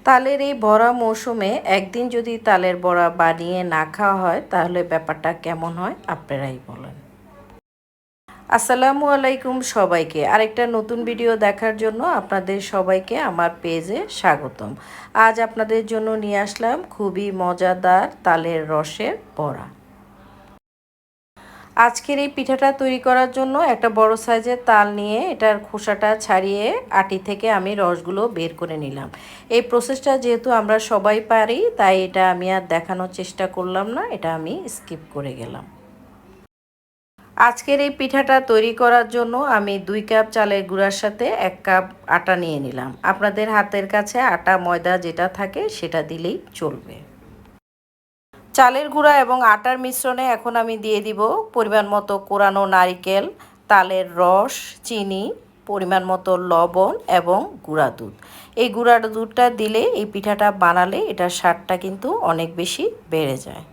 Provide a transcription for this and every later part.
তালের এই বড়া মৌসুমে একদিন যদি তালের বড়া বানিয়ে না খাওয়া হয় তাহলে ব্যাপারটা কেমন হয় আপনারাই বলেন। আসসালামু আলাইকুম সবাইকে, আরেকটা নতুন ভিডিও দেখার জন্য আপনাদের সবাইকে আমার পেজে স্বাগতম। আজ আপনাদের জন্য নিয়ে আসলাম খুবই মজাদার তালের রসের বড়া। আজকের এই পিঠাটা তৈরি করার জন্য একটা বড় সাইজের তাল নিয়ে এটার খোসাটা ছাড়িয়ে আটি থেকে আমি রসগুলো বের করে নিলাম। এই প্রসেসটা যেহেতু আমরা সবাই পারি তাই এটা আমি আর দেখানোর চেষ্টা করলাম না, এটা আমি স্কিপ করে গেলাম। আজকের এই পিঠাটা তৈরি করার জন্য আমি 2 কাপ চালের গুঁড়ার সাথে 1 কাপ আটা নিয়ে নিলাম। আপনাদের হাতের কাছে আটা ময়দা যেটা থাকে সেটা দিলেই চলবে। চালের গুঁড়া এবং আটার মিশ্রণে এখন আমি দিয়ে দিব পরিমাণ মতো কোরানো নারকেল, তালের রস, চিনি, পরিমাণ মতো লবণ এবং গুঁড়া দুধ। এই গুঁড়া দুধটা দিলে এই পিঠাটা বানালে এটার স্বাদটা কিন্তু অনেক বেশি বেড়ে যায়।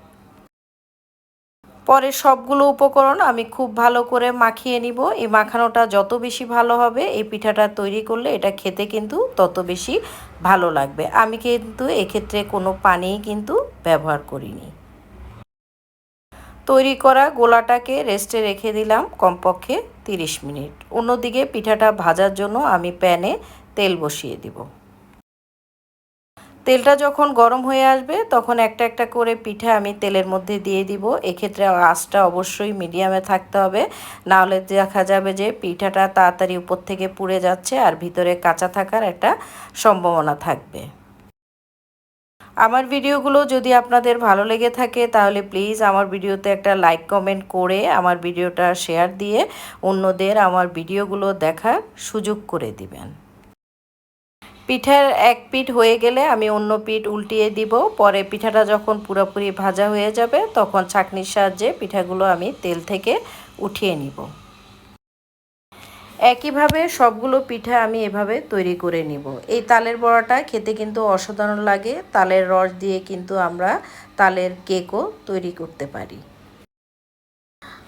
পরে সবগুলো উপকরণ আমি খুব ভালো করে মাখিয়ে নিব। এই মাখানোটা যত বেশি ভালো হবে এই পিঠাটা তৈরি করলে এটা খেতে কিন্তু তত বেশি ভালো লাগবে। আমি কিন্তু এক্ষেত্রে কোনো পানি কিন্তু ব্যবহার করিনি। তৈরি করা গোলাটাকে রেস্টে রেখে দিলাম কমপক্ষে 30 মিনিট। অন্যদিকে পিঠাটা ভাজার জন্য আমি প্যানে তেল বসিয়ে দিব। তেলটা যখন গরম হয়ে আসবে তখন একটা একটা করে পিঠা আমি তেলের মধ্যে দিয়ে দিব। এক্ষেত্রে আঁচটা অবশ্যই মিডিয়ামে থাকতে হবে, না হলে দেখা যাবে যে পিঠাটা তাড়াতাড়ি উপর থেকে পুড়ে যাচ্ছে আর ভিতরে কাঁচা থাকার একটা সম্ভাবনা থাকবে। আমার ভিডিওগুলো যদি আপনাদের ভালো লেগে থাকে তাহলে প্লিজ আমার ভিডিওতে একটা লাইক কমেন্ট করে আমার ভিডিওটা শেয়ার দিয়ে অন্যদের আমার ভিডিওগুলো দেখার সুযোগ করে দিবেন। পিঠার এক পিঠ হয়ে গেলে আমি অন্য পিঠ উল্টিয়ে দিব। পরে পিঠাটা যখন পুরোপুরি ভাজা হয়ে যাবে তখন ছাঁকনির সাহায্যে পিঠাগুলো আমি তেল থেকে উঠিয়ে নিব। একইভাবে সবগুলো পিঠা আমি এভাবে তৈরি করে নিব। এই তালের বড়াটা খেতে কিন্তু অসাধারণ লাগে। তালের রস দিয়ে কিন্তু আমরা তালের কেকও তৈরি করতে পারি।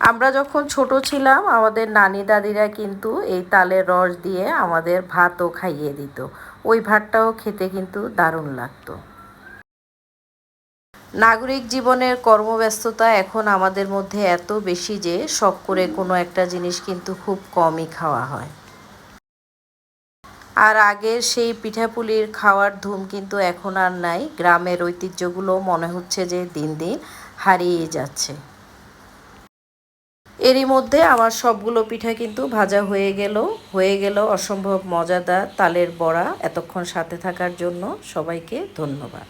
আমরা যখন ছোট ছিলাম আমাদের নানি দাদিরা কিন্তু এই তালের রস দিয়ে আমাদের ভাতও খাইয়ে দিত। ওই ভাতটাও খেতে কিন্তু দারুণ লাগতো। নাগরিক জীবনের কর্মব্যস্ততা এখন আমাদের মধ্যে এত বেশি যে শখ করে কোনো একটা জিনিস কিন্তু খুব কমই খাওয়া হয়। আর আগের সেই পিঠাপুলির খাওয়ার ধুম কিন্তু এখন আর নাই। গ্রামের ঐতিহ্যগুলো মনে হচ্ছে যে দিন দিন হারিয়ে যাচ্ছে। এরই মধ্যে আমার সবগুলো পিঠা কিন্তু ভাজা হয়ে গেল অসম্ভব মজাদার তালের বড়া। এতক্ষণ সাথে থাকার জন্য সবাইকে ধন্যবাদ।